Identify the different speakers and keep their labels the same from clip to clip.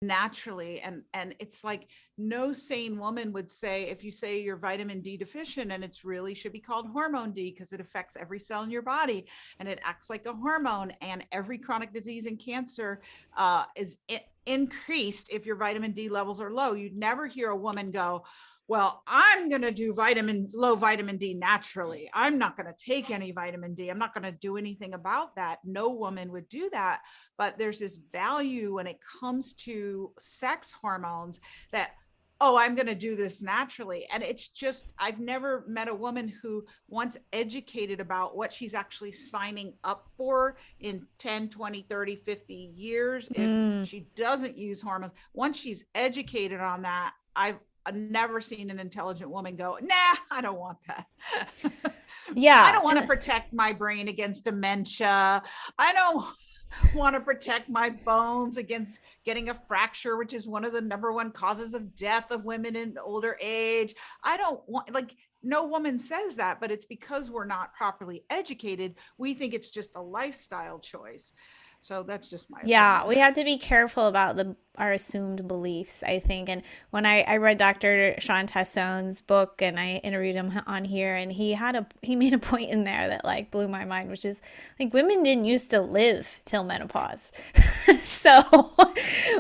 Speaker 1: naturally. And it's like no sane woman would say, if you say you're vitamin D deficient, and it's really should be called hormone D because it affects every cell in your body and it acts like a hormone, and every chronic disease and cancer is increased if your vitamin D levels are low. You'd never hear a woman go, well, I'm going to do low vitamin D naturally. I'm not going to take any vitamin D. I'm not going to do anything about that. No woman would do that. But there's this value when it comes to sex hormones that, oh, I'm going to do this naturally. And it's just, I've never met a woman who once educated about what she's actually signing up for in 10, 20, 30, 50 years. If
Speaker 2: Mm.
Speaker 1: she doesn't use hormones, once she's educated on that, I've never seen an intelligent woman go, nah, I don't want that. I
Speaker 2: Yeah.
Speaker 1: don't want to protect my brain against dementia. I don't want to protect my bones against getting a fracture, which is one of the number one causes of death of women in older age. I don't want, like, no woman says that, but it's because we're not properly educated. We think it's just a lifestyle choice. So that's just my
Speaker 2: Yeah,
Speaker 1: opinion.
Speaker 2: we have to be careful about our assumed beliefs, I think. And when I read Dr. Sean Tassone's book and I interviewed him on here, and he made a point in there that like blew my mind, which is like women didn't used to live till menopause. So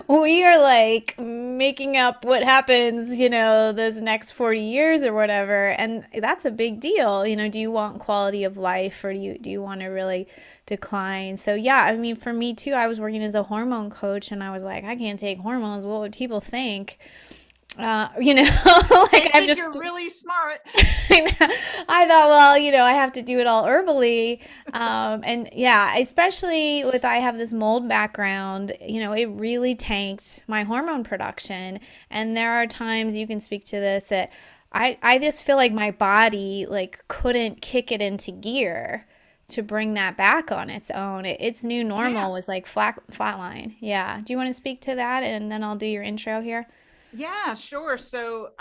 Speaker 2: we are like making up what happens, those next 40 years or whatever. And that's a big deal. Do you want quality of life, or do you want to really decline? So yeah, I mean, for me too, I was working as a hormone coach and I was like, I can't take hormones. What would people think?
Speaker 1: They
Speaker 2: Like I'm
Speaker 1: think
Speaker 2: just,
Speaker 1: you're really smart.
Speaker 2: I thought, well, I have to do it all herbally. And yeah, especially with, I have this mold background, it really tanked my hormone production. And there are times, you can speak to this, that I just feel like my body like couldn't kick it into gear to bring that back on its own. Its new
Speaker 1: Yeah.
Speaker 2: normal was like flatline. Yeah. Do you want to speak to that? And then I'll do your intro here.
Speaker 1: Yeah, sure. So,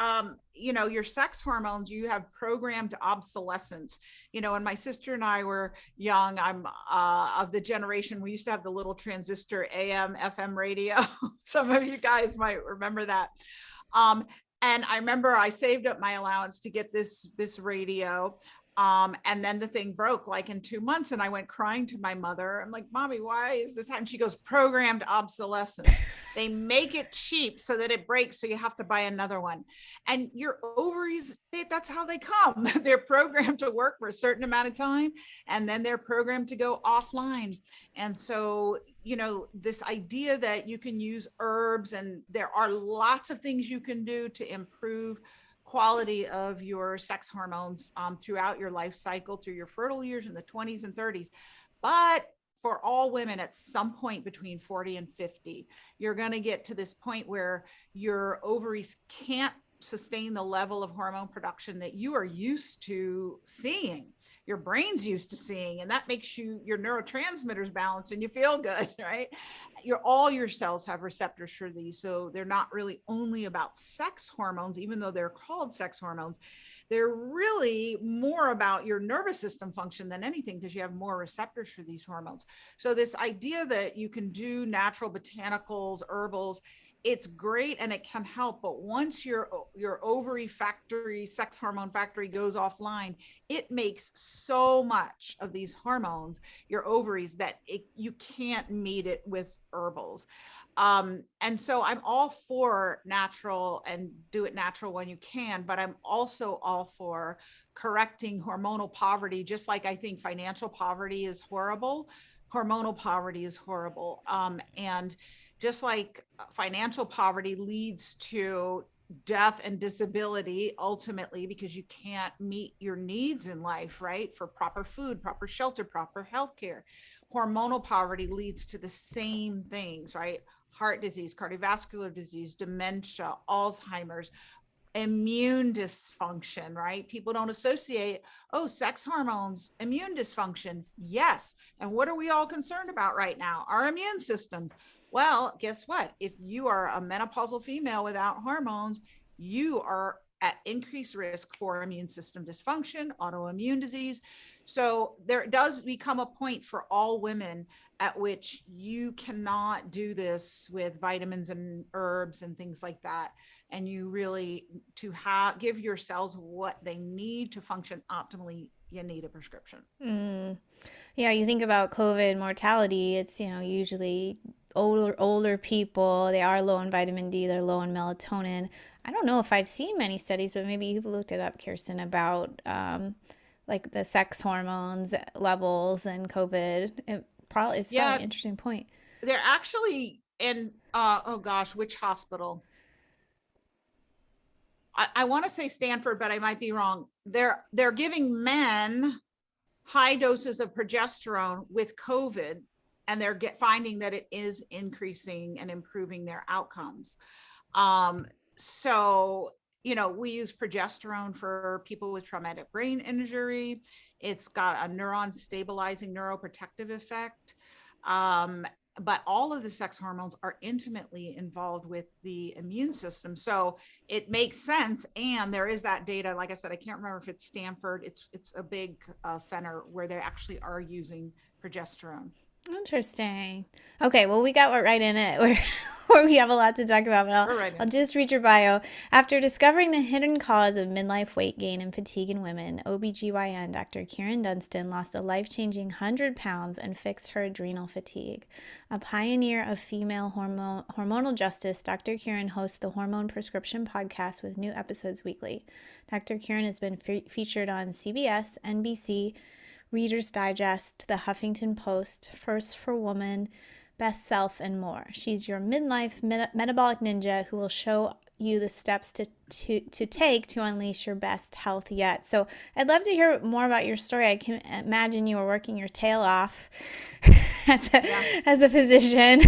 Speaker 1: your sex hormones, you have programmed obsolescence. When my sister and I were young, I'm of the generation, we used to have the little transistor AM, FM radio. Some of you guys might remember that. Um, and I remember I saved up my allowance to get this radio. And then the thing broke like in 2 months, and I went crying to my mother. I'm like, Mommy, why is this happening? She goes, programmed obsolescence. They make it cheap so that it breaks, so you have to buy another one. And your ovaries, that's how they come. They're programmed to work for a certain amount of time, and then they're programmed to go offline. And so, this idea that you can use herbs, and there are lots of things you can do to improve quality of your sex hormones throughout your life cycle, through your fertile years in the 20s and 30s. But for all women, at some point between 40 and 50, you're going to get to this point where your ovaries can't sustain the level of hormone production that you are used to seeing, your brain's used to seeing, and that makes your neurotransmitters balanced and you feel good, right? All your cells have receptors for these, so they're not really only about sex hormones, even though they're called sex hormones. They're really more about your nervous system function than anything, because you have more receptors for these hormones. So this idea that you can do natural botanicals, herbals, it's great and it can help, but once your ovary factory, sex hormone factory, goes offline, it makes so much of these hormones, your ovaries, that you can't meet it with herbals. And so I'm all for natural, and do it natural when you can, but I'm also all for correcting hormonal poverty. Just like I think financial poverty is horrible, hormonal poverty is horrible. And just like financial poverty leads to death and disability ultimately, because you can't meet your needs in life, right? For proper food, proper shelter, proper health care. Hormonal poverty leads to the same things, right? Heart disease, cardiovascular disease, dementia, Alzheimer's, immune dysfunction, right? People don't associate, oh, sex hormones, immune dysfunction. Yes. And what are we all concerned about right now? Our immune systems. Well, guess what? If you are a menopausal female without hormones, you are at increased risk for immune system dysfunction, autoimmune disease. So there does become a point for all women at which you cannot do this with vitamins and herbs and things like that. And you really, to give your cells what they need to function optimally, you need a prescription.
Speaker 2: Yeah, you think about COVID mortality, it's, usually older people, they are low in vitamin D, they're low in melatonin. I don't know if I've seen many studies, but maybe you've looked it up, Kirsten, about like the sex hormones levels and COVID. It's probably
Speaker 1: Yeah,
Speaker 2: an interesting point.
Speaker 1: they're actually in, oh gosh, which hospital? I want to say Stanford, but I might be wrong. They're giving men high doses of progesterone with COVID, and they're finding that it is increasing and improving their outcomes. So, we use progesterone for people with traumatic brain injury. It's got a neuron stabilizing neuroprotective effect. But all of the sex hormones are intimately involved with the immune system. So it makes sense. And there is that data, like I said, I can't remember if it's Stanford. It's a big center where they actually are using progesterone.
Speaker 2: Interesting. Okay, well, we got right in it where we have a lot to talk about, but
Speaker 1: We're right
Speaker 2: I'll
Speaker 1: in.
Speaker 2: just read your bio. After discovering the hidden cause of midlife weight gain and fatigue in women, OBGYN Dr. Kyrin Dunston lost a life-changing 100 pounds and fixed her adrenal fatigue. A pioneer of female hormonal justice, Dr. Kyrin hosts the Hormone Prescription podcast with new episodes weekly. Dr. Kyrin has been featured on CBS, NBC, Reader's Digest, The Huffington Post, First for Woman, Best Self, and more. She's your midlife metabolic ninja who will show you the steps to take to unleash your best health yet. So I'd love to hear more about your story. I can imagine you were working your tail off as a physician.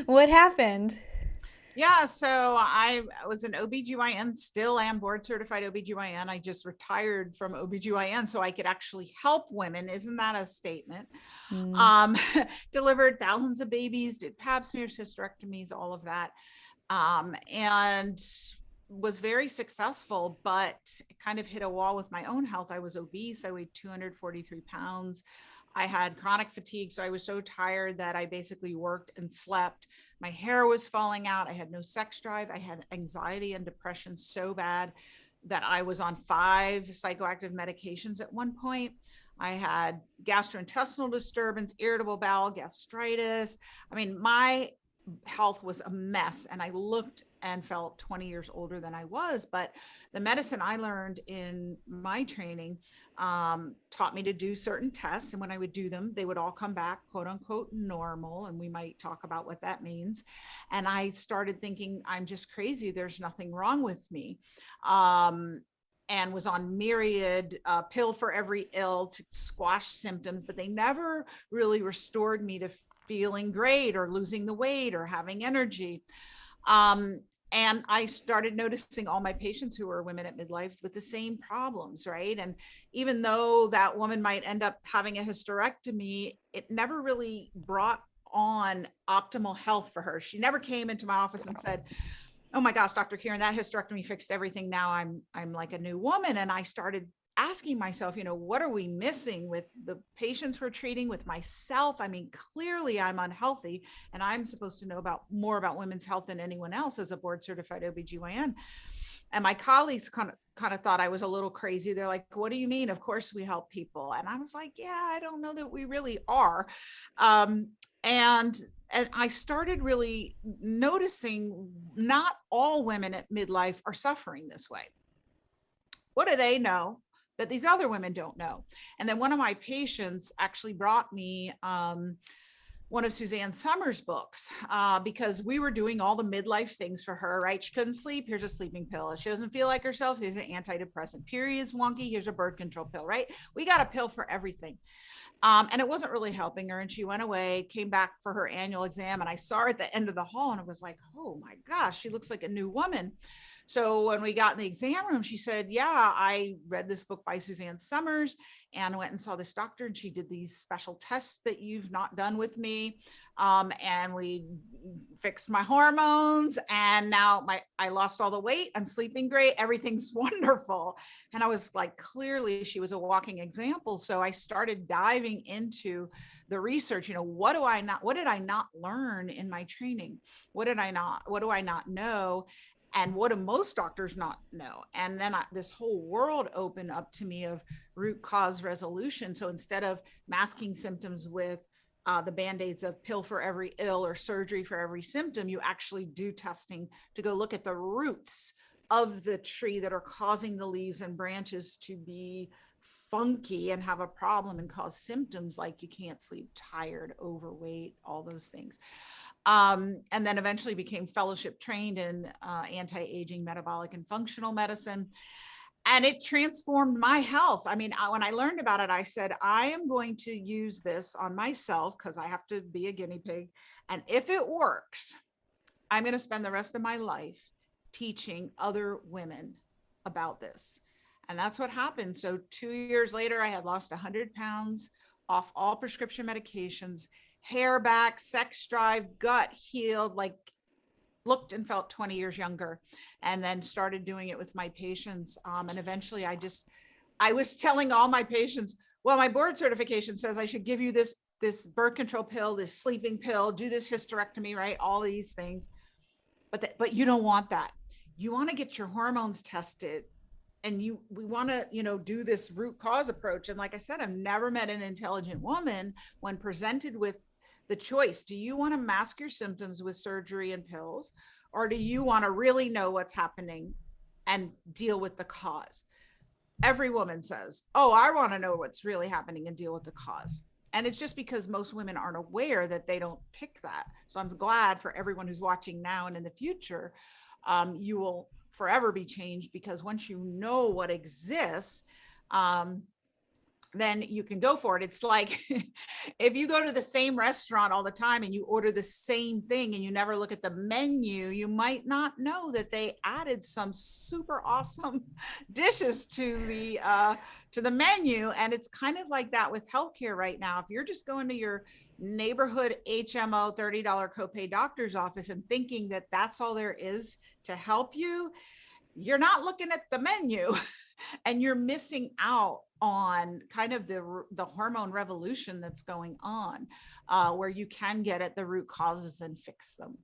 Speaker 2: What happened?
Speaker 1: Yeah, so I was an OBGYN, still am board certified OBGYN. I just retired from OBGYN so I could actually help women. Isn't that a statement? Um, delivered thousands of babies, did pap smears, hysterectomies, all of that. And was very successful, but kind of hit a wall with my own health. I was obese. I weighed 243 pounds. I had chronic fatigue. So I was so tired that I basically worked and slept. My hair was falling out. I had no sex drive. I had anxiety and depression so bad that I was on 5 psychoactive medications at one point. I had gastrointestinal disturbance, irritable bowel, gastritis. I mean, my health was a mess, and I looked and felt 20 years older than I was. But the medicine I learned in my training taught me to do certain tests. And when I would do them, they would all come back, quote unquote, normal. And we might talk about what that means. And I started thinking, I'm just crazy. There's nothing wrong with me. And was on myriad pill for every ill to squash symptoms, but they never really restored me to feeling great or losing the weight or having energy. And I started noticing all my patients who were women at midlife with the same problems, right? And even though that woman might end up having a hysterectomy, it never really brought on optimal health for her. She never came into my office and said, oh my gosh, Dr. Kyrin, that hysterectomy fixed everything. Now I'm like a new woman. And I started asking myself, what are we missing with the patients we're treating, with myself? I mean, clearly I'm unhealthy, and I'm supposed to know more about women's health than anyone else as a board certified OBGYN. And my colleagues kind of thought I was a little crazy. They're like, what do you mean? Of course we help people. And I was like, yeah, I don't know that we really are. And I started really noticing not all women at midlife are suffering this way. What do they know that these other women don't know? And then one of my patients actually brought me one of Suzanne Summers' books because we were doing all the midlife things for her, right? She couldn't sleep. Here's a sleeping pill. She doesn't feel like herself. Here's an antidepressant. Period's wonky. Here's a birth control pill, right? We got a pill for everything. And it wasn't really helping her. And she went away, came back for her annual exam. And I saw her at the end of the hall and I was like, oh my gosh, she looks like a new woman. So when we got in the exam room, she said, yeah, I read this book by Suzanne Summers and went and saw this doctor, and she did these special tests that you've not done with me. And we fixed my hormones, and now I lost all the weight. I'm sleeping great. Everything's wonderful. And I was like, clearly she was a walking example. So I started diving into the research. What did I not learn in my training? What do I not know? And what do most doctors not know? And then this whole world opened up to me of root cause resolution. So instead of masking symptoms with the band-aids of pill for every ill or surgery for every symptom, you actually do testing to go look at the roots of the tree that are causing the leaves and branches to be funky and have a problem and cause symptoms like you can't sleep, tired, overweight, all those things. And then eventually became fellowship trained in anti-aging, metabolic, and functional medicine. And it transformed my health. I mean, when I learned about it, I said, I am going to use this on myself because I have to be a guinea pig. And if it works, I'm going to spend the rest of my life teaching other women about this. And that's what happened. So 2 years later, I had lost 100 pounds off all prescription medications, hair back, sex drive, gut healed, like looked and felt 20 years younger, and then started doing it with my patients. And eventually I was telling all my patients, well, my board certification says I should give you this birth control pill, this sleeping pill, do this hysterectomy, right? All these things. But you don't want that. You want to get your hormones tested, and we want to, do this root cause approach. And like I said, I've never met an intelligent woman when presented with the choice. Do you want to mask your symptoms with surgery and pills, or do you want to really know what's happening and deal with the cause? Every woman says, oh, I want to know what's really happening and deal with the cause. And it's just because most women aren't aware that they don't pick that. So I'm glad for everyone who's watching now and in the future, you will forever be changed, because once you know what exists, then you can go for it. It's like if you go to the same restaurant all the time and you order the same thing and you never look at the menu, you might not know that they added some super awesome dishes to the menu. And it's kind of like that with healthcare right now. If you're just going to your neighborhood HMO $30 copay doctor's office and thinking that that's all there is to help you, you're not looking at the menu and you're missing out on kind of the hormone revolution that's going on, where you can get at the root causes and fix them.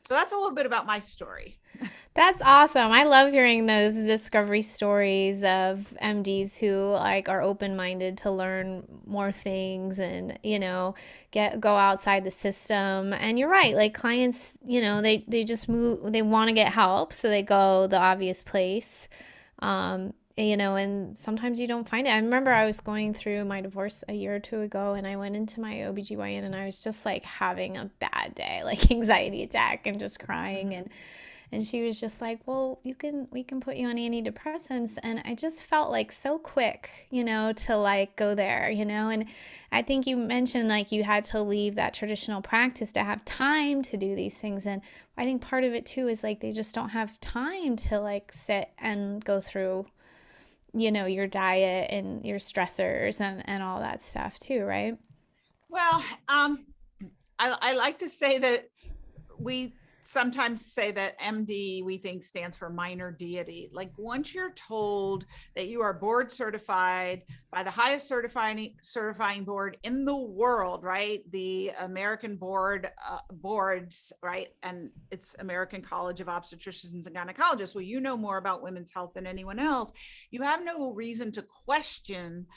Speaker 1: So that's a little bit about my story.
Speaker 2: That's awesome. I love hearing those discovery stories of MDs who are open-minded to learn more things and, go outside the system. And you're right, clients, they just move, they want to get help, so they go the obvious place. And sometimes you don't find it. I remember I was going through my divorce a year or two ago, and I went into my OBGYN and I was just having a bad day, anxiety attack and just crying. And she was just like, well, we can put you on antidepressants. And I just felt so quick, to go there, and I think you mentioned you had to leave that traditional practice to have time to do these things. And I think part of it too is they just don't have time to sit and go through your diet and your stressors and all that stuff too, right?
Speaker 1: Well, I like to say that we sometimes say that MD, we think, stands for minor deity. Once you're told that you are board certified by the highest certifying board in the world, right? The American boards, right? And it's American College of Obstetricians and Gynecologists. Well, you know more about women's health than anyone else. You have no reason to question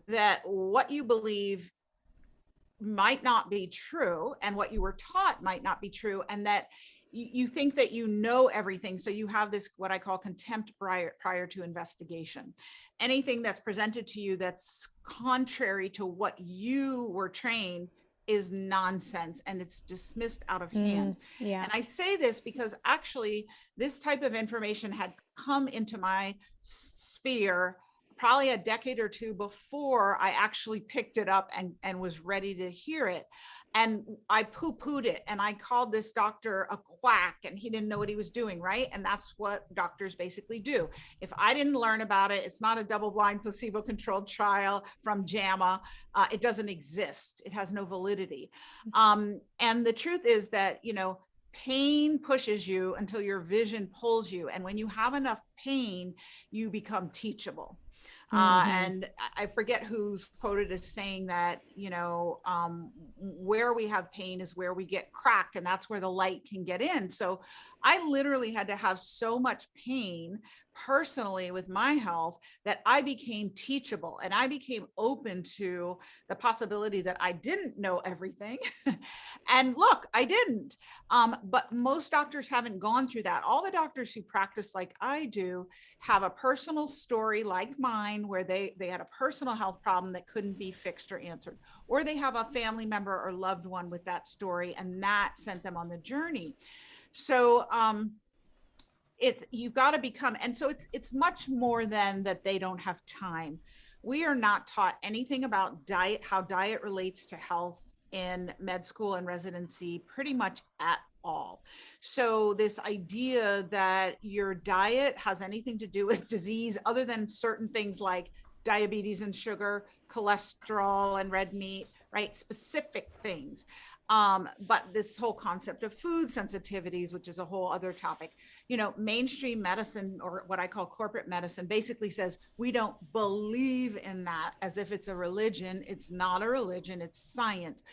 Speaker 1: that what you believe might not be true, and what you were taught might not be true, and that you think that you know everything. So you have this, what I call contempt prior to investigation. Anything that's presented to you that's contrary to what you were trained is nonsense, and it's dismissed out of hand.
Speaker 2: Yeah.
Speaker 1: And I say this because actually this type of information had come into my sphere probably a decade or two before I actually picked it up and was ready to hear it. And I poo-pooed it, and I called this doctor a quack, and he didn't know what he was doing, right? And that's what doctors basically do. If I didn't learn about it, it's not a double-blind placebo-controlled trial from JAMA. It doesn't exist. It has no validity. And the truth is that, pain pushes you until your vision pulls you. And when you have enough pain, you become teachable. And I forget who's quoted as saying that, where we have pain is where we get cracked, and that's where the light can get in. So I literally had to have so much pain personally with my health that I became teachable, and I became open to the possibility that I didn't know everything. And look, I didn't. But most doctors haven't gone through that. All the doctors who practice like I do have a personal story like mine, where they had a personal health problem that couldn't be fixed or answered, or they have a family member or loved one with that story, and that sent them on the journey. So you've got to become, and so it's much more than that they don't have time. We are not taught anything about diet, how diet relates to health in med school and residency, pretty much at all. So this idea that your diet has anything to do with disease other than certain things like diabetes and sugar, cholesterol and red meat, right? Specific things. But this whole concept of food sensitivities, which is a whole other topic, mainstream medicine, or what I call corporate medicine, basically says we don't believe in that, as if it's a religion. It's not a religion, it's science.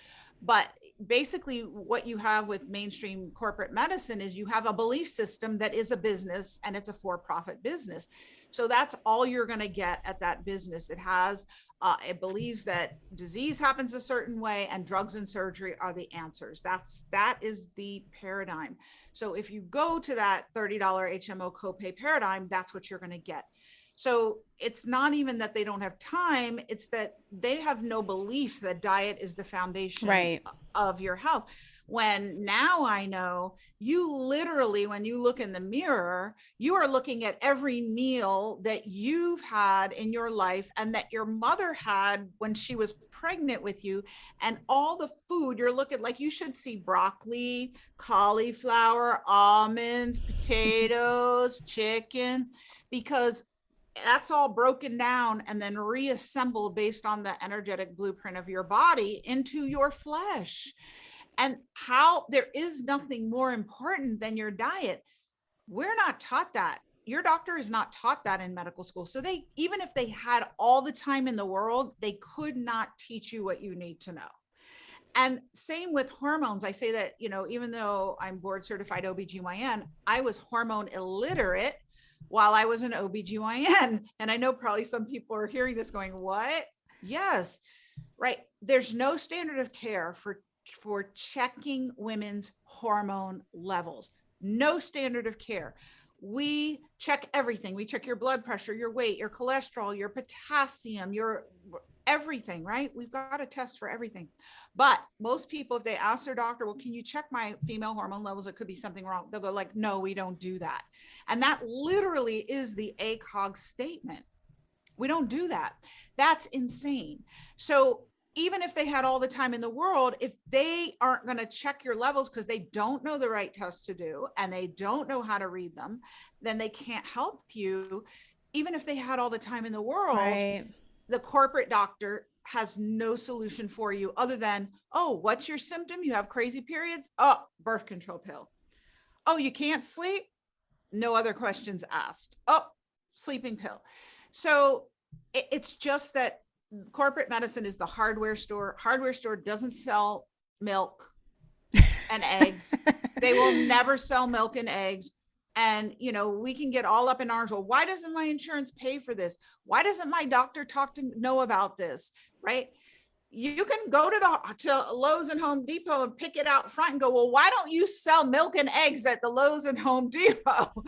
Speaker 1: But basically what you have with mainstream corporate medicine is you have a belief system that is a business, and it's a for-profit business. So that's all you're going to get at that business. It believes that disease happens a certain way and drugs and surgery are the answers. That is the paradigm. So if you go to that $30 HMO copay paradigm, that's what you're going to get. So it's not even that they don't have time, it's that they have no belief that diet is the foundation of your health. When now I know, you literally, when you look in the mirror, you are looking at every meal that you've had in your life and that your mother had when she was pregnant with you, and all the food you're looking, like you should see broccoli, cauliflower, almonds, potatoes, chicken, because that's all broken down and then reassembled based on the energetic blueprint of your body into your flesh. And how there is nothing more important than your diet. We're not taught that. Your doctor is not taught that in medical school. So even if they had all the time in the world, they could not teach you what you need to know. And same with hormones. I say that, even though I'm board certified OBGYN, I was hormone illiterate while I was an OBGYN. And I know probably some people are hearing this going, what? Yes, right. There's no standard of care for checking women's hormone levels. No standard of care. We check everything. We check your blood pressure, your weight, your cholesterol, your potassium, your everything, right? We've got a test for everything. But most people, if they ask their doctor, well, can you check my female hormone levels? It could be something wrong. They'll go like, no, we don't do that. And that literally is the ACOG statement. We don't do that. That's insane. So even if they had all the time in the world, if they aren't going to check your levels because they don't know the right test to do and they don't know how to read them, then they can't help you. Even if they had all the time in the world, the corporate doctor has no solution for you other than, oh, what's your symptom? You have crazy periods? Oh, birth control pill. Oh, you can't sleep? No other questions asked. Oh, sleeping pill. So it's just that corporate medicine is the hardware store. Hardware store doesn't sell milk and eggs. They will never sell milk and eggs. And, we can get all up in arms. Well, why doesn't my insurance pay for this? Why doesn't my doctor know about this? Right? You can go to Lowe's and Home Depot and pick it out front and go, well, why don't you sell milk and eggs at the Lowe's and Home Depot?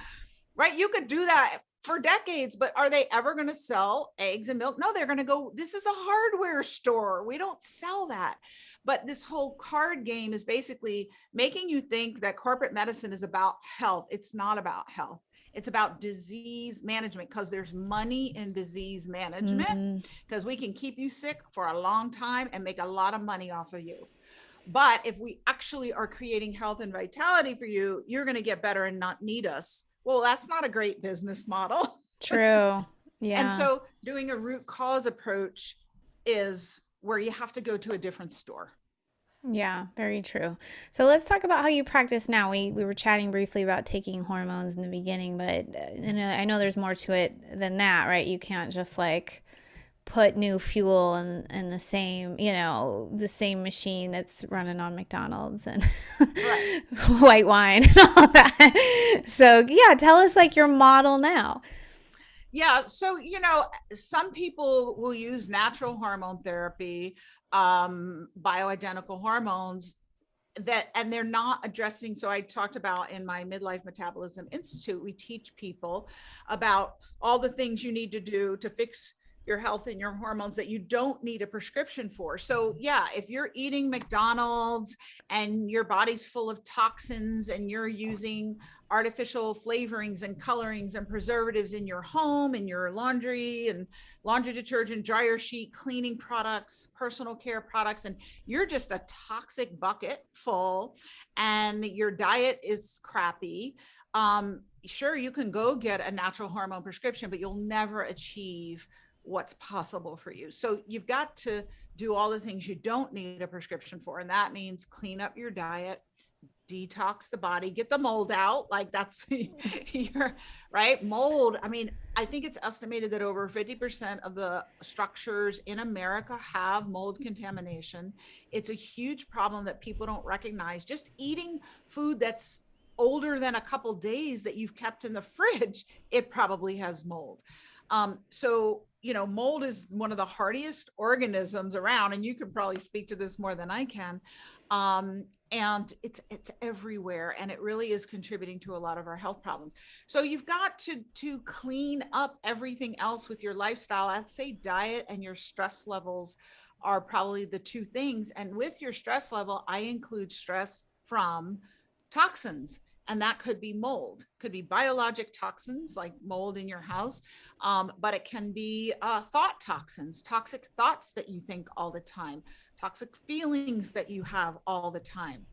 Speaker 1: Right? You could do that for decades, but are they ever going to sell eggs and milk? No, they're going to go, this is a hardware store. We don't sell that. But this whole card game is basically making you think that corporate medicine is about health. It's not about health. It's about disease management, because there's money in disease management, because we can keep you sick for a long time and make a lot of money off of you. But if we actually are creating health and vitality for you, you're going to get better and not need us. Well, that's not a great business model.
Speaker 2: True.
Speaker 1: And
Speaker 2: Yeah.
Speaker 1: so doing a root cause approach is where you have to go to a different store.
Speaker 2: Yeah, very true. So let's talk about how you practice now. We were chatting briefly about taking hormones in the beginning, but I know there's more to it than that, right? You can't just like put new fuel in the same, the same machine that's running on McDonald's and
Speaker 1: Right.
Speaker 2: white wine and all that. So yeah, tell us like your model now.
Speaker 1: Yeah. So, some people will use natural hormone therapy, bioidentical hormones and they're not addressing. So I talked about in my Midlife Metabolism Institute, we teach people about all the things you need to do to fix your health and your hormones that you don't need a prescription for. So yeah, if you're eating McDonald's and your body's full of toxins and you're using artificial flavorings and colorings and preservatives in your home, in your laundry and laundry detergent, dryer sheet, cleaning products, personal care products, and you're just a toxic bucket full and your diet is crappy, sure, you can go get a natural hormone prescription, but you'll never achieve what's possible for you. So you've got to do all the things you don't need a prescription for. And that means clean up your diet, detox the body, get the mold out. Like that's your right. Mold. I mean, I think it's estimated that over 50% of the structures in America have mold contamination. It's a huge problem that people don't recognize. Just eating food that's older than a couple days that you've kept in the fridge, it probably has mold. So, mold is one of the hardiest organisms around, and you could probably speak to this more than I can. And it's everywhere, and it really is contributing to a lot of our health problems. So you've got to clean up everything else with your lifestyle. I'd say diet and your stress levels are probably the two things. And with your stress level, I include stress from toxins. And that could be mold, could be biologic toxins like mold in your house, but it can be thought toxins, toxic thoughts that you think all the time, toxic feelings that you have all the time,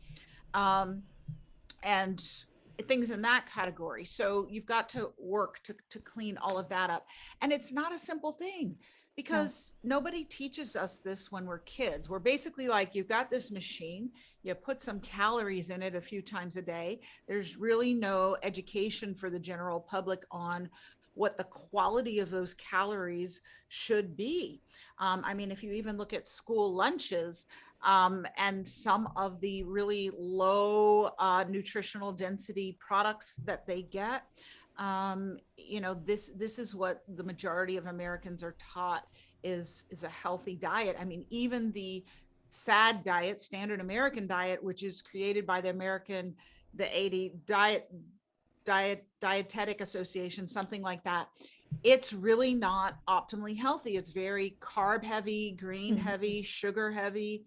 Speaker 1: and things in that category. So you've got to work to clean all of that up. And it's not a simple thing, because nobody teaches us this when we're kids. We're basically like, you've got this machine, you put some calories in it a few times a day. There's really no education for the general public on what the quality of those calories should be. I mean, if you even look at school lunches, and some of the really low nutritional density products that they get, this is what the majority of Americans are taught is a healthy diet. I mean, even the SAD diet, standard American diet, which is created by the 80 Dietetic Association, something like that. It's really not optimally healthy. It's very carb heavy, green heavy, sugar heavy.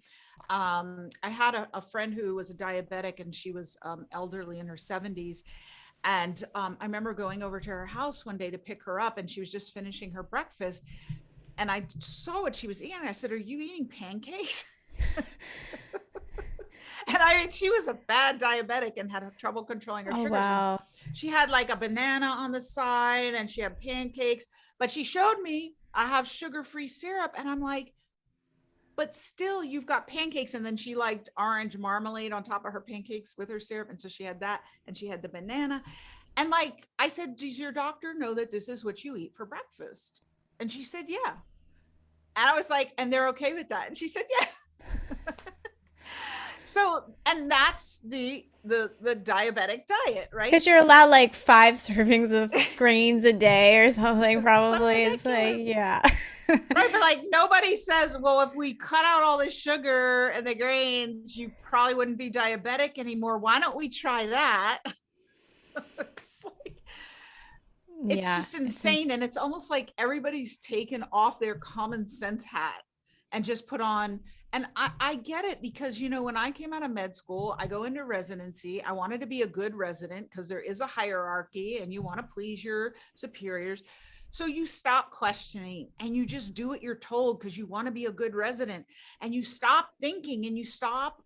Speaker 1: I had a friend who was a diabetic, and she was elderly in her 70s. And I remember going over to her house one day to pick her up, and she was just finishing her breakfast. And I saw what she was eating. I said, "Are you eating pancakes?" And she was a bad diabetic and had trouble controlling her sugars.
Speaker 2: Wow.
Speaker 1: She had like a banana on the side, and she had pancakes, but she showed me I have sugar-free syrup. And I'm like, but still you've got pancakes. And then she liked orange marmalade on top of her pancakes with her syrup. And so she had that, and she had the banana. And like, I said, does your doctor know that this is what you eat for breakfast? And she said, yeah. And I was like, and they're okay with that? And she said, yeah. So, and that's the diabetic diet, right?
Speaker 2: Because you're allowed like 5 servings of grains a day or something, probably.
Speaker 1: Something
Speaker 2: It's like,
Speaker 1: ridiculous.
Speaker 2: yeah.
Speaker 1: Right, but like nobody says, well, if we cut out all the sugar and the grains, you probably wouldn't be diabetic anymore. Why don't we try that? It's like, it's
Speaker 2: Yeah.
Speaker 1: just insane. And it's almost like everybody's taken off their common sense hat and just put on. And I get it, because, when I came out of med school, I go into residency. I wanted to be a good resident because there is a hierarchy and you want to please your superiors. So you stop questioning and you just do what you're told because you want to be a good resident, and you stop thinking and you stop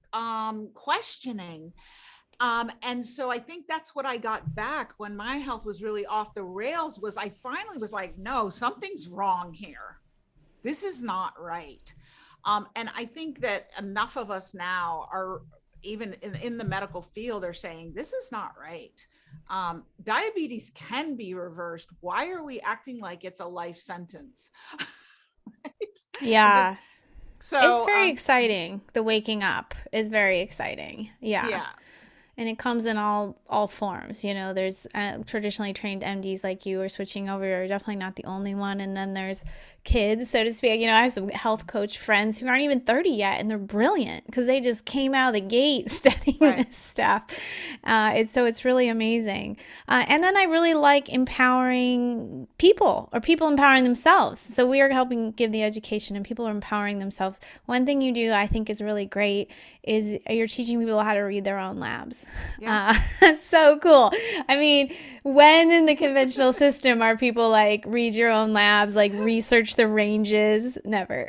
Speaker 1: questioning. And so I think that's what I got back when my health was really off the rails, was I finally was like, no, something's wrong here. This is not right. And I think that enough of us now are, even in the medical field, are saying this is not right. Diabetes can be reversed. Why are we acting like it's a life sentence? Right?
Speaker 2: Yeah. It's
Speaker 1: So
Speaker 2: very exciting. The waking up is very exciting. Yeah.
Speaker 1: yeah.
Speaker 2: And it comes in all forms. There's traditionally trained MDs like you are switching over. You're definitely not the only one. And then there's kids, so to speak. I have some health coach friends who aren't even 30 yet, and they're brilliant because they just came out of the gate studying this stuff. It's really amazing. And then I really like empowering people, or people empowering themselves. So we are helping give the education, and people are empowering themselves. One thing you do I think is really great is you're teaching people how to read their own labs.
Speaker 1: Yeah.
Speaker 2: That's so cool. I mean, when in the conventional system are people like, read your own labs, like research the ranges? Never.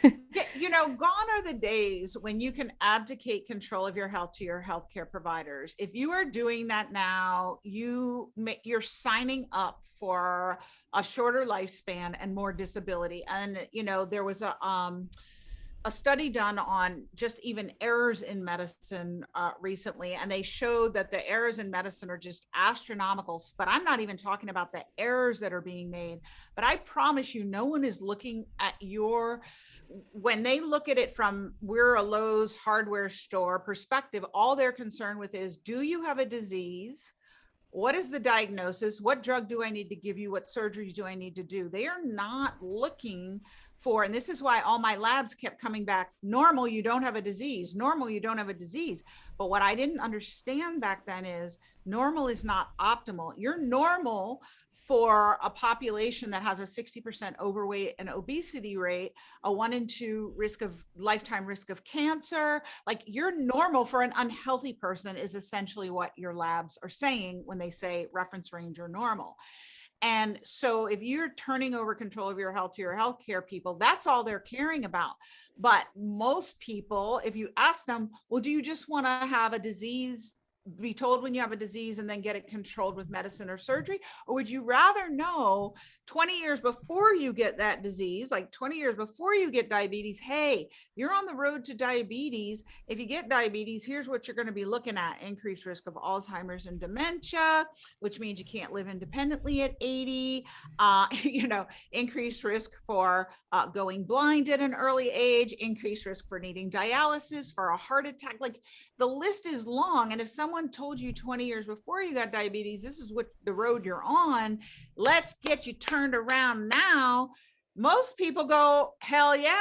Speaker 1: Gone are the days when you can abdicate control of your health to your healthcare providers. If you are doing that now, you're signing up for a shorter lifespan and more disability. And there was a study done on just even errors in medicine recently, and they showed that the errors in medicine are just astronomical. But I'm not even talking about the errors that are being made. But I promise you, no one is looking at when they look at it from, we're a Lowe's hardware store perspective, all they're concerned with is, do you have a disease? What is the diagnosis? What drug do I need to give you? What surgeries do I need to do? They are not looking for, and this is why all my labs kept coming back, normal, you don't have a disease. Normal, you don't have a disease. But what I didn't understand back then is normal is not optimal. You're normal for a population that has a 60% overweight and obesity rate, a 1 in 2 lifetime risk of cancer. Like, you're normal for an unhealthy person is essentially what your labs are saying when they say reference range or normal. And so if you're turning over control of your health to your healthcare people, that's all they're caring about. But most people, if you ask them, well, do you just want to have a disease, be told when you have a disease and then get it controlled with medicine or surgery? Or would you rather know 20 years before you get that disease, like 20 years before you get diabetes, hey, you're on the road to diabetes. If you get diabetes, here's what you're going to be looking at: increased risk of Alzheimer's and dementia, which means you can't live independently at 80, increased risk for going blind at an early age, increased risk for needing dialysis, for a heart attack. Like, the list is long. And if someone told you 20 years before you got diabetes, this is what the road you're on, let's get you turned around now, most people go, hell yeah,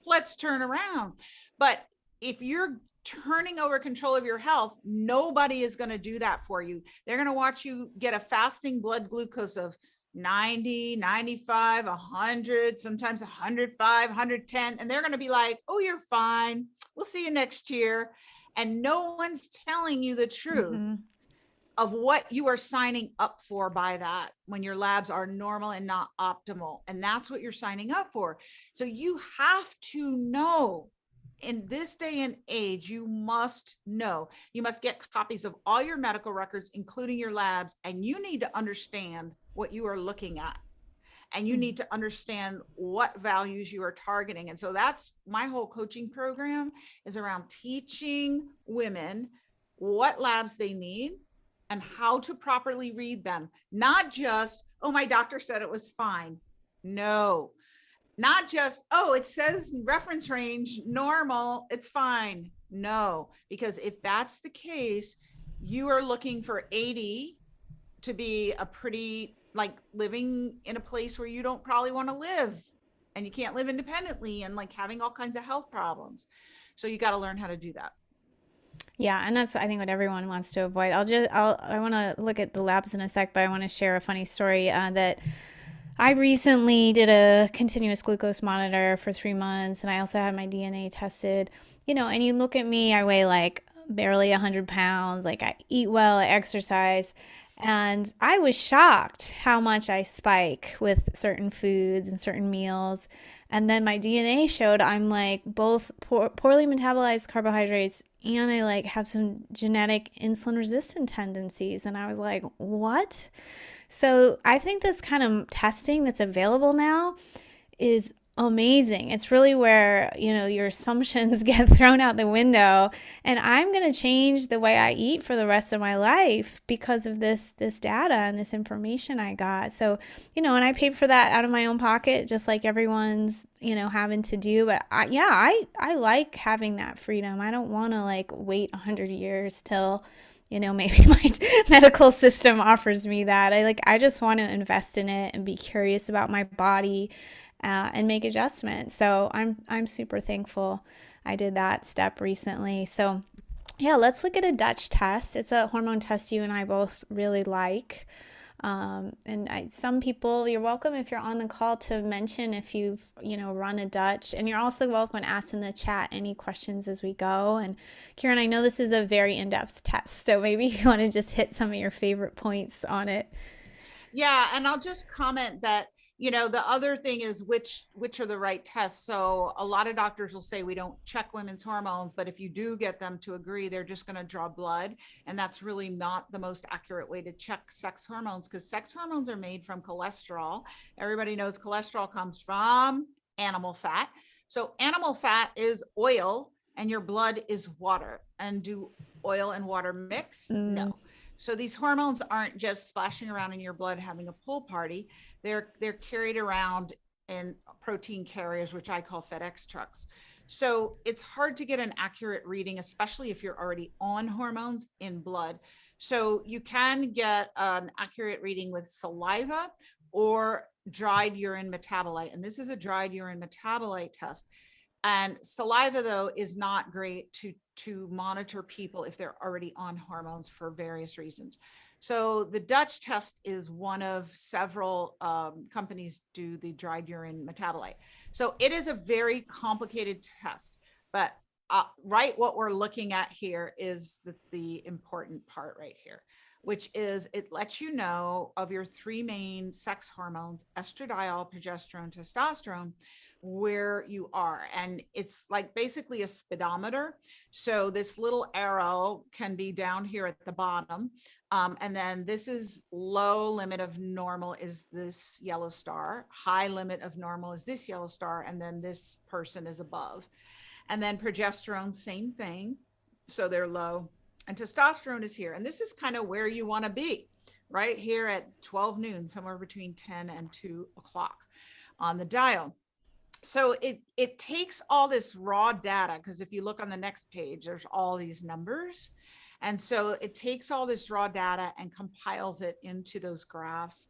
Speaker 1: let's turn around. But if you're turning over control of your health, nobody is going to do that for you. They're going to watch you get a fasting blood glucose of 90, 95, 100, sometimes 105, 110. And they're going to be like, oh, you're fine. We'll see you next year. And no one's telling you the truth of what you are signing up for by that, when your labs are normal and not optimal. And that's what you're signing up for. So you have to know, in this day and age, you must know. You must get copies of all your medical records, including your labs, and you need to understand what you are looking at. And you need to understand what values you are targeting. And so that's my whole coaching program, is around teaching women what labs they need and how to properly read them. Not just, oh, my doctor said it was fine. No, not just, oh, it says reference range normal, it's fine. No, because if that's the case, you are looking for 80 to be a pretty, like, living in a place where you don't probably want to live, and you can't live independently, and like having all kinds of health problems. So you got to learn how to do that.
Speaker 2: Yeah, and that's, I think, what everyone wants to avoid. I want to look at the labs in a sec, but I want to share a funny story that I recently did a continuous glucose monitor for 3 months, and I also had my DNA tested. And you look at me, I weigh like barely 100 pounds, like I eat well, I exercise. And I was shocked how much I spike with certain foods and certain meals. And then my DNA showed I'm like both poorly metabolized carbohydrates and I like have some genetic insulin resistant tendencies. And I was like, what? So I think this kind of testing that's available now is amazing. It's really where, your assumptions get thrown out the window, and I'm going to change the way I eat for the rest of my life because of this data and this information I got. So, and I paid for that out of my own pocket just like everyone's, having to do, but I like having that freedom. I don't want to like wait 100 years till maybe my medical system offers me that. I just want to invest in it and be curious about my body, and make adjustments. So I'm super thankful I did that step recently. So yeah, let's look at a Dutch test. It's a hormone test you and I both really like. Some people, you're welcome if you're on the call to mention if you've, run a Dutch, and you're also welcome to ask in the chat any questions as we go. And Kyrin, I know this is a very in-depth test, so maybe you want to just hit some of your favorite points on it.
Speaker 1: Yeah, and I'll just comment that, the other thing is which are the right tests. So a lot of doctors will say we don't check women's hormones, but if you do get them to agree, they're just going to draw blood, and that's really not the most accurate way to check sex hormones, because sex hormones are made from cholesterol. Everybody knows cholesterol comes from animal fat. So animal fat is oil and your blood is water. And do oil and water mix?
Speaker 2: Mm.
Speaker 1: No. So these hormones aren't just splashing around in your blood having a pool party. They're carried around in protein carriers, which I call FedEx trucks. So it's hard to get an accurate reading, especially if you're already on hormones in blood. So you can get an accurate reading with saliva or dried urine metabolite. And this is a dried urine metabolite test. And saliva, though, is not great to monitor people if they're already on hormones for various reasons. So the Dutch test is one of several companies do the dried urine metabolite. So it is a very complicated test, but right, what we're looking at here is the important part right here, which is it lets you know of your three main sex hormones, estradiol, progesterone, testosterone, where you are. And it's like basically a speedometer. So this little arrow can be down here at the bottom. And then this is low limit of normal is this yellow star. High limit of normal is this yellow star. And then this person is above. And then progesterone, same thing. So they're low. And testosterone is here. And this is kind of where you want to be, right here at 12 noon, somewhere between 10 and 2 o'clock on the dial. So it takes all this raw data, because if you look on the next page, there's all these numbers. And so it takes all this raw data and compiles it into those graphs.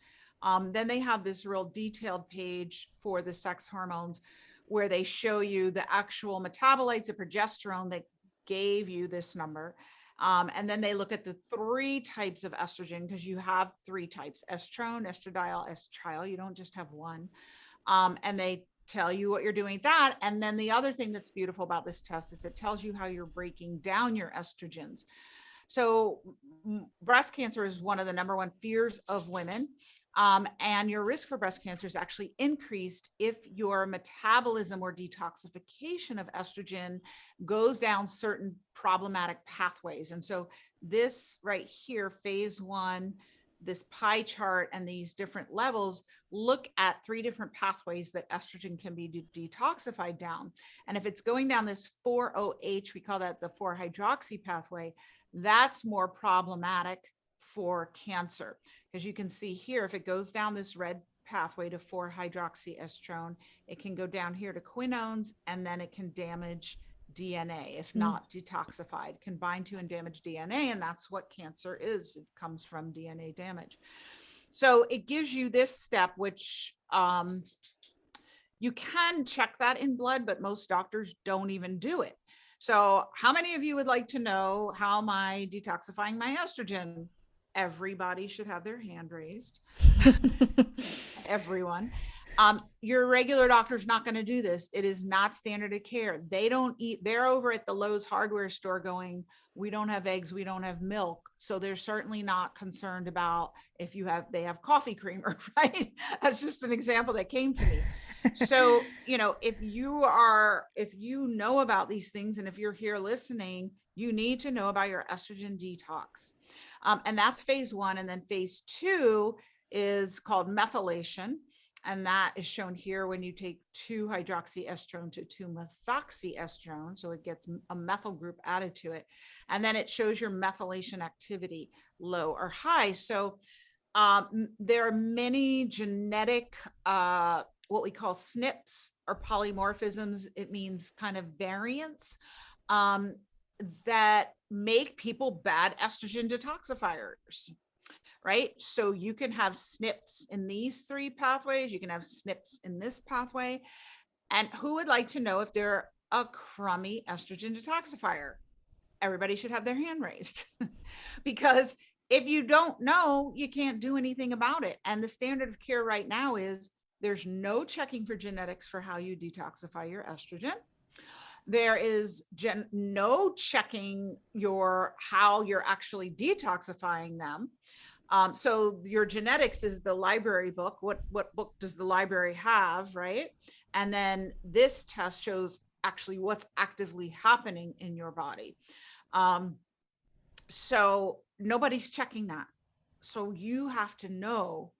Speaker 1: Then they have this real detailed page for the sex hormones where they show you the actual metabolites of progesterone that gave you this number. And then they look at the three types of estrogen, because you have three types: estrone, estradiol, estriol. You don't just have one. And they tell you what you're doing that. And then the other thing that's beautiful about this test is it tells you how you're breaking down your estrogens. So breast cancer is one of the number one fears of women. And your risk for breast cancer is actually increased if your metabolism or detoxification of estrogen goes down certain problematic pathways. And so this right here, phase one, this pie chart and these different levels look at three different pathways that estrogen can be detoxified down. And if it's going down this 4-OH, we call that the 4-hydroxy pathway, that's more problematic for cancer. Because you can see here, if it goes down this red pathway to 4-hydroxyestrone, it can go down here to quinones, and then it can damage DNA if not detoxified, can bind to and damage DNA. And that's what cancer is. It comes from DNA damage. So it gives you this step, which you can check that in blood, but most doctors don't even do it. So how many of you would like to know how am I detoxifying my estrogen? everybody should have their hand raised. Everyone. Your regular doctor's not going to do this. It is not standard of care. They don't eat. They're over at the Lowe's hardware store going, we don't have eggs, we don't have milk. So they're certainly not concerned about if they have coffee creamer, right? That's just an example that came to me. So, if you know about these things, and if you're here listening, you need to know about your estrogen detox. And that's phase 1. And then phase 2 is called methylation. And that is shown here when you take 2-hydroxyestrone to 2-methoxyestrone. So it gets a methyl group added to it. And then it shows your methylation activity, low or high. So there are many genetic, what we call SNPs or polymorphisms. It means kind of variants that make people bad estrogen detoxifiers. Right? So you can have SNPs in these 3 pathways. You can have SNPs in this pathway. And who would like to know if they're a crummy estrogen detoxifier? Everybody should have their hand raised. Because if you don't know, you can't do anything about it. And the standard of care right now is there's no checking for genetics for how you detoxify your estrogen. There is no checking how you're actually detoxifying them. So your genetics is the library book. What book does the library have, right? And then this test shows actually what's actively happening in your body. So nobody's checking that. So you have to know,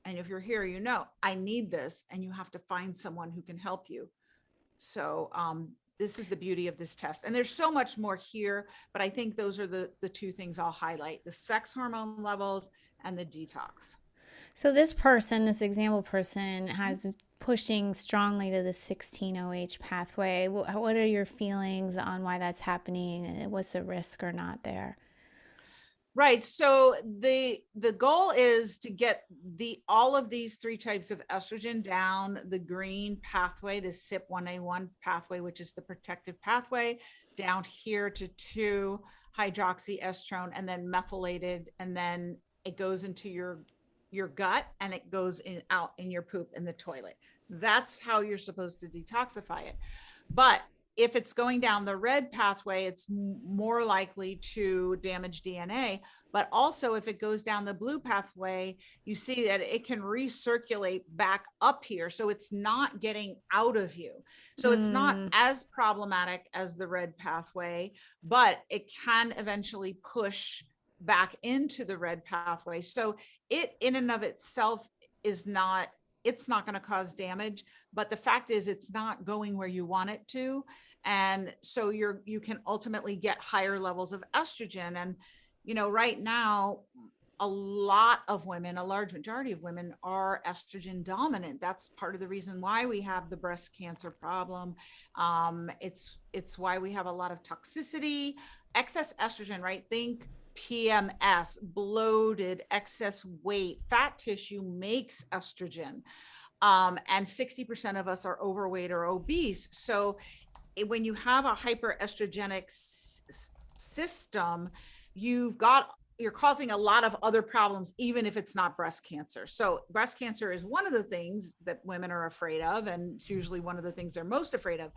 Speaker 1: and if you're here, I need this, and you have to find someone who can help you. So this is the beauty of this test. And there's so much more here, but I think those are the 2 things I'll highlight: the sex hormone levels and the detox.
Speaker 2: So this example person has pushing strongly to the 16-OH pathway. What are your feelings on why that's happening, and what's the risk or not there?
Speaker 1: Right. So the goal is to get all of these 3 types of estrogen down the green pathway, the CYP1A1 pathway, which is the protective pathway, down here to 2-hydroxyestrone, and then methylated, and then it goes into your gut, and it goes out in your poop in the toilet. That's how you're supposed to detoxify it. But if it's going down the red pathway, it's more likely to damage DNA. But also, if it goes down the blue pathway, you see that it can recirculate back up here. So it's not getting out of you. So it's not as problematic as the red pathway, but it can eventually push back into the red pathway. So it in and of itself it's not going to cause damage, but the fact is it's not going where you want it to. And so you can ultimately get higher levels of estrogen. And, right now, a large majority of women are estrogen dominant. That's part of the reason why we have the breast cancer problem. It's why we have a lot of toxicity, excess estrogen, right? Think PMS, bloated, excess weight, fat tissue makes estrogen. And 60% of us are overweight or obese. So when you have a hyperestrogenic system, you're causing a lot of other problems, even if it's not breast cancer. So breast cancer is one of the things that women are afraid of, and it's usually one of the things they're most afraid of.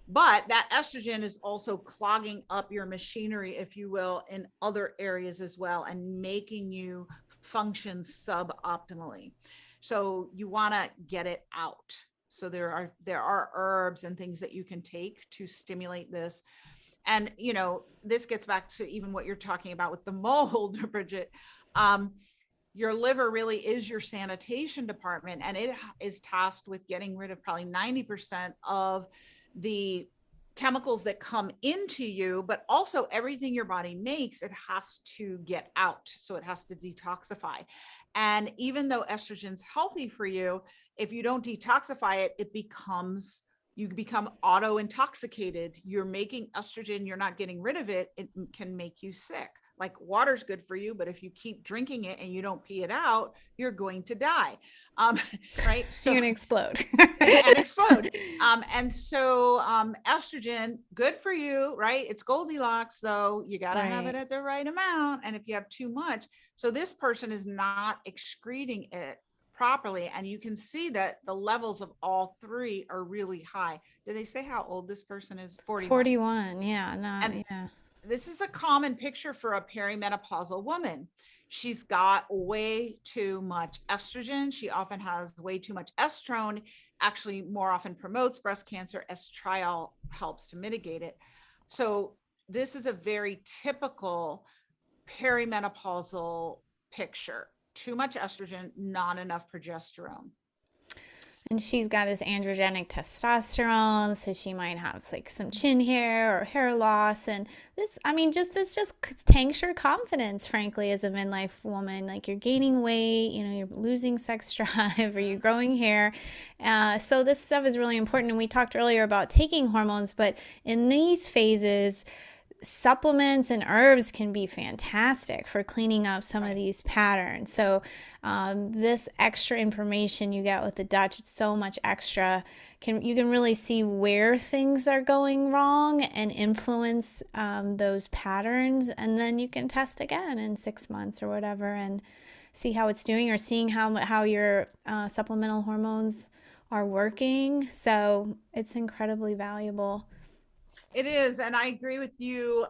Speaker 1: But that estrogen is also clogging up your machinery, if you will, in other areas as well, and making you function suboptimally. So you want to get it out. So there are herbs and things that you can take to stimulate this. And, this gets back to even what you're talking about with the mold, Bridgit. Your liver really is your sanitation department, and it is tasked with getting rid of probably 90% of the chemicals that come into you, but also everything your body makes, it has to get out. So it has to detoxify. And even though estrogen's healthy for you, if you don't detoxify it, you become auto intoxicated. You're making estrogen, you're not getting rid of it. It can make you sick. like water's good for you, but if you keep drinking it and you don't pee it out, you're going to die. Right. So
Speaker 2: You're gonna explode.
Speaker 1: and explode. And so estrogen, good for you, right? It's Goldilocks, though. You got to have it
Speaker 2: Right.
Speaker 1: at the right amount. And if you have too much, so this person is not excreting it properly. And you can see that the levels of all three are really high. Do they say how old this person is? 41.
Speaker 2: 41. Yeah, not
Speaker 1: And
Speaker 2: yeah.
Speaker 1: this is a common picture for a perimenopausal woman. She's got way too much estrogen. She often has way too much estrone, actually more often promotes breast cancer. Estriol helps to mitigate it. So this is a very typical perimenopausal picture. Too much estrogen, not enough progesterone.
Speaker 2: And she's got this androgenic testosterone, so she might have like some chin hair or hair loss. And this, I mean, just tanks your confidence, frankly, as a midlife woman. Like you're gaining weight, you know, you're losing sex drive or you're growing hair. So this stuff is really important. And we talked earlier about taking hormones, but in these phases, supplements and herbs can be fantastic for cleaning up some of these patterns. So this extra information you get with the Dutch, it's so much extra. You can really see where things are going wrong and influence those patterns, and then you can test again in 6 months or whatever and see how it's doing, or seeing how your supplemental hormones are working. So it's incredibly valuable.
Speaker 1: It is. And I agree with you.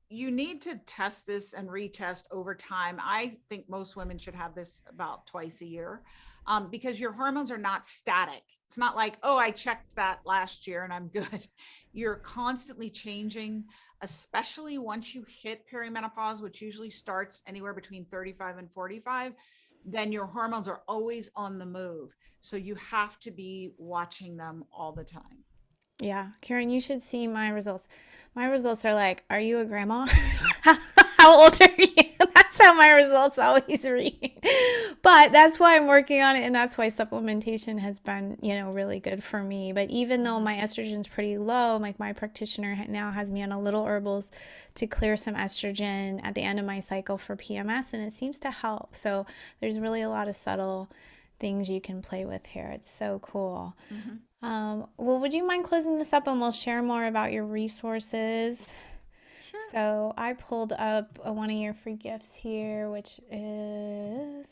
Speaker 1: You need to test this and retest over time. I think most women should have this about twice a year, because your hormones are not static. It's not like, oh, I checked that last year and I'm good. You're constantly changing, especially once you hit perimenopause, which usually starts anywhere between 35 and 45. Then your hormones are always on the move. So you have to be watching them all the time.
Speaker 2: Yeah, Karen, you should see my results. My results are like, are you a grandma? How old are you? That's how my results always read. But that's why I'm working on it, and that's why supplementation has been, really good for me. But even though my estrogen's pretty low, like my practitioner now has me on a little herbals to clear some estrogen at the end of my cycle for PMS, and it seems to help. So there's really a lot of subtle things you can play with here. It's so cool.
Speaker 1: Mm-hmm.
Speaker 2: Well, would you mind closing this up and we'll share more about your resources?
Speaker 1: Sure.
Speaker 2: So I pulled up one of your free gifts here, which is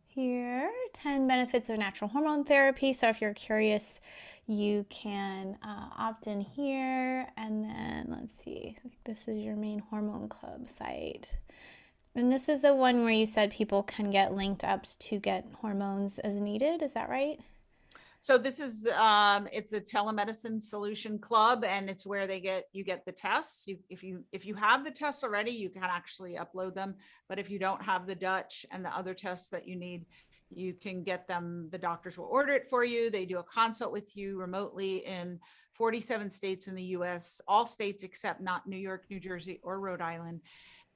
Speaker 2: here, 10 benefits of natural hormone therapy. So if you're curious, you can opt in here. And then let's see, this is your main hormone club site. And this is the one where you said people can get linked up to get hormones as needed. Is that right?
Speaker 1: So this is it's a telemedicine solution club, and it's where you get the tests. If you have the tests already, you can actually upload them. But if you don't have the Dutch and the other tests that you need, you can get them. The doctors will order it for you. They do a consult with you remotely in 47 states in the US, all states except not New York, New Jersey, or Rhode Island.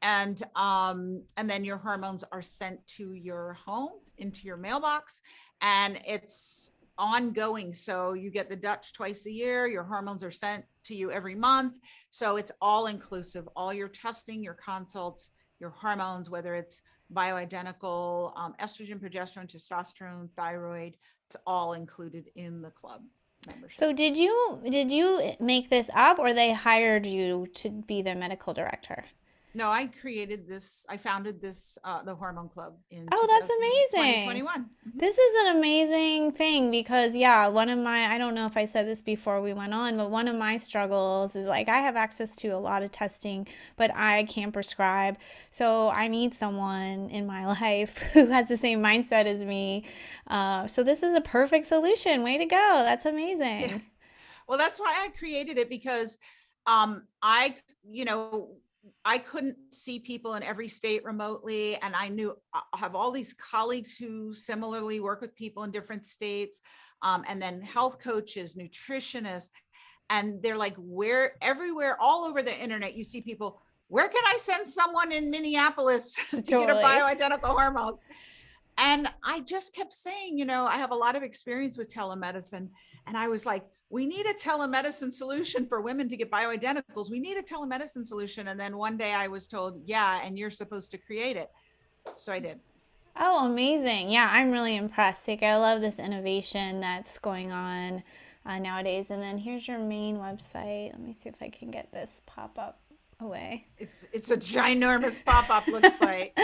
Speaker 1: And then your hormones are sent to your home, into your mailbox, and it's ongoing. So you get the Dutch twice a year. Your hormones are sent to you every month. So it's all inclusive, all your testing, your consults, your hormones, whether it's bioidentical, estrogen, progesterone, testosterone, thyroid, it's all included in the club membership.
Speaker 2: So did you make this up, or they hired you to be the medical director?
Speaker 1: No, I created this. I founded this, the Hormone Club in
Speaker 2: Oh, that's amazing.
Speaker 1: 2021. Mm-hmm.
Speaker 2: This is an amazing thing because, yeah, I don't know if I said this before we went on, but one of my struggles is like I have access to a lot of testing, but I can't prescribe. So I need someone in my life who has the same mindset as me. So this is a perfect solution. Way to go. That's amazing.
Speaker 1: Yeah. Well, that's why I created it, because I couldn't see people in every state remotely. And I have all these colleagues who similarly work with people in different states. And then health coaches, nutritionists, and they're like, everywhere, all over the internet, you see people, where can I send someone in Minneapolis to get a bioidentical hormones? And I just kept saying, I have a lot of experience with telemedicine. And I was like, we need a telemedicine solution for women to get bioidenticals. We need a telemedicine solution. And then one day I was told, yeah, and you're supposed to create it. So I did.
Speaker 2: Oh, amazing. Yeah, I'm really impressed. Like, I love this innovation that's going on nowadays. And then here's your main website. Let me see if I can get this pop up away.
Speaker 1: It's a ginormous pop-up, looks like.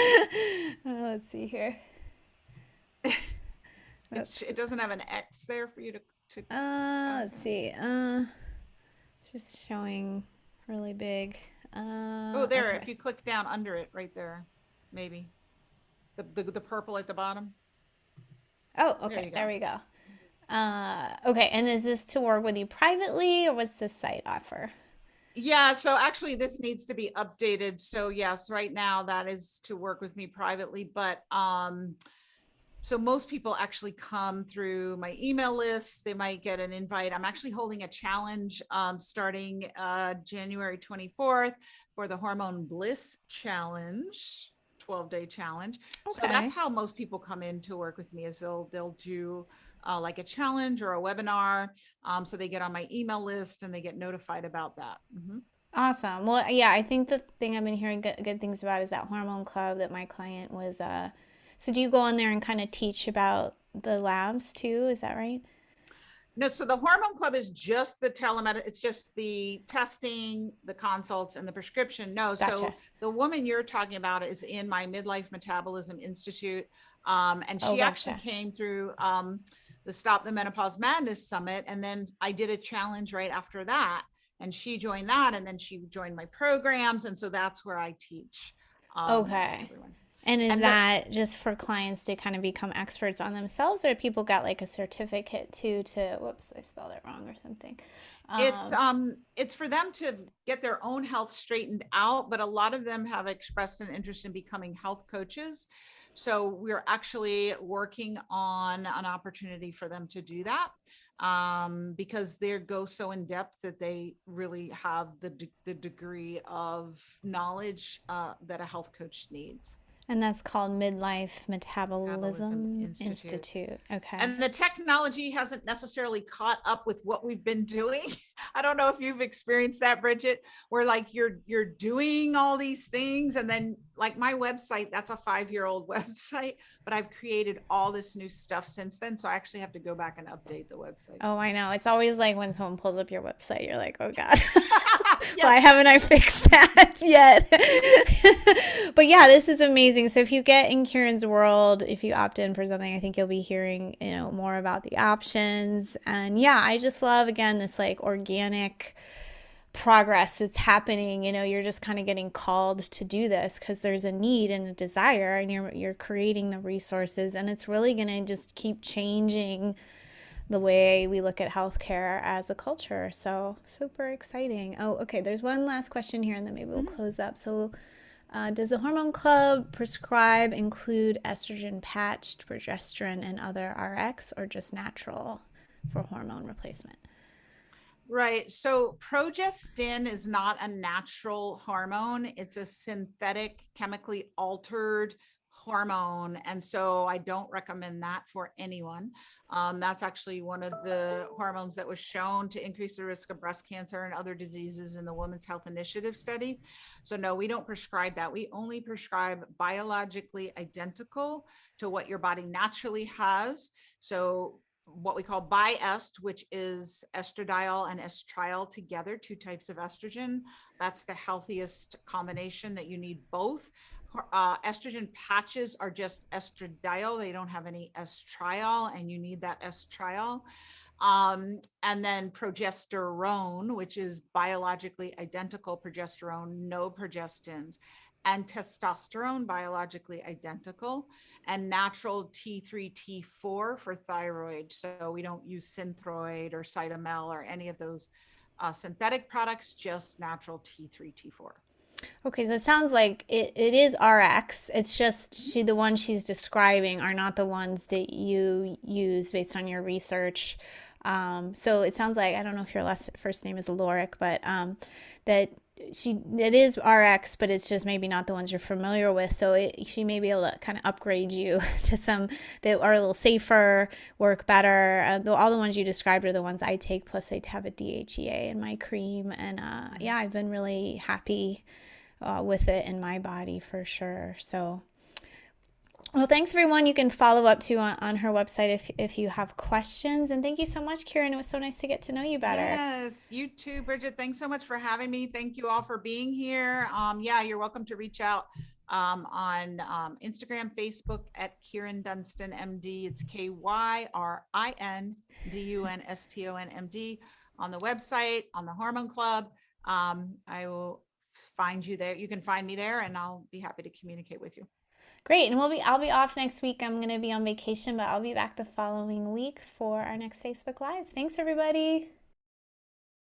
Speaker 2: Let's see here. Oops.
Speaker 1: It doesn't have an X there for you to
Speaker 2: Let's see. It's just showing really big.
Speaker 1: Oh, there,
Speaker 2: Okay.
Speaker 1: if you click down under it right there, maybe. The purple at the bottom.
Speaker 2: Oh,
Speaker 1: There
Speaker 2: okay.
Speaker 1: you
Speaker 2: There
Speaker 1: go.
Speaker 2: we go. Okay. And is this to work with you privately, or what's this site offer?
Speaker 1: Yeah, so actually this needs to be updated. So yes, right now that is to work with me privately, but so most people actually come through my email list. They might get an invite. I'm actually holding a challenge starting January 24th for the Hormone Bliss Challenge, 12-day challenge. So
Speaker 2: Okay.
Speaker 1: that's how most people come in to work with me, is they'll do like a challenge or a webinar. So they get on my email list and they get notified about that.
Speaker 2: Awesome. Well, yeah, I think the thing I've been hearing good things about is that hormone club that my client was. So do you go on there and kind of teach about the labs too? Is that right?
Speaker 1: No, so the Hormone Club is just the telemed. It's just the testing, the consults, and the prescription. No,
Speaker 2: Gotcha.
Speaker 1: so the woman you're talking about is in my Midlife Metabolism Institute, and
Speaker 2: Oh,
Speaker 1: she actually
Speaker 2: gotcha.
Speaker 1: came through the Stop the Menopause Madness Summit, and then I did a challenge right after that, and she joined that, and then she joined my programs, and so that's where I teach
Speaker 2: Okay.
Speaker 1: everyone.
Speaker 2: And is
Speaker 1: And the
Speaker 2: that just for clients to kind of become experts on themselves, or people got like a certificate too to, whoops, I spelled it wrong or something.
Speaker 1: it's
Speaker 2: Um,
Speaker 1: um it's for them to get their own health straightened out, but a lot of them have expressed an interest in becoming health coaches, so we're actually working on an opportunity for them to do that, because they go so in depth that they really have the degree of knowledge that a health coach needs.
Speaker 2: and that's called Midlife
Speaker 1: Metabolism
Speaker 2: Metabolism
Speaker 1: Institute.
Speaker 2: Institute. Okay.
Speaker 1: And the technology hasn't necessarily caught up with what we've been doing. I don't know if you've experienced that, Bridgit, where like you're doing all these things, and then like my website, that's a 5-year-old website, but I've created all this new stuff since then, so I actually have to go back and update the website.
Speaker 2: Oh, I know. It's always like when someone pulls up your website, you're like, oh God,
Speaker 1: Yes.
Speaker 2: why haven't I fixed that yet? But yeah, this is amazing. So if you get in Kieran's world, if you opt in for something, I think you'll be hearing, more about the options. And yeah, I just love, again, this like organic progress that's happening. You're just kind of getting called to do this because there's a need and a desire, and you're creating the resources, and it's really going to just keep changing the way we look at healthcare as a culture. So super exciting. Oh, okay. There's one last question here, and then maybe we'll
Speaker 1: Mhm.
Speaker 2: close up. So, does the Hormone Club prescribe include estrogen patched, progesterone, and other RX, or just natural for hormone replacement?
Speaker 1: Right. So progestin is not a natural hormone. It's a synthetic, chemically altered hormone. And so I don't recommend that for anyone. That's actually one of the hormones that was shown to increase the risk of breast cancer and other diseases in the Women's Health Initiative study. So no, we don't prescribe that. We only prescribe biologically identical to what your body naturally has. So what we call bi-est, which is estradiol and estriol together, two types of estrogen. That's the healthiest combination, that you need both. Estrogen patches are just estradiol. They don't have any estriol, and you need that estriol. And then progesterone, which is biologically identical progesterone, no progestins, and testosterone, biologically identical, and natural T3, T4 for thyroid. So we don't use Synthroid or Cytomel or any of those synthetic products, just natural T3, T4.
Speaker 2: Okay, so it sounds like it is RX. It's just the ones she's describing are not the ones that you use based on your research. So it sounds like, I don't know if your last first name is Lorik, but that it is RX, but it's just maybe not the ones you're familiar with. So she may be able to kind of upgrade you to some that are a little safer, work better. All the ones you described are the ones I take. Plus, they have a DHEA in my cream, and yeah, I've been really happy with it in my body for sure. So. Well, thanks everyone. You can follow up to on her website if you have questions. And thank you so much, Kyrin. It was so nice to get to know you better.
Speaker 1: Yes, you too, Bridgit. Thanks so much for having me. Thank you all for being here. Yeah, you're welcome to reach out on Instagram, Facebook at Kyrin Dunston, MD. It's KYRINDUNSTON, MD. On the website, on the Hormone Club. I will find you there. You can find me there, and I'll be happy to communicate with you.
Speaker 2: Great. And I'll be off next week. I'm going to be on vacation, but I'll be back the following week for our next Facebook Live. Thanks, everybody.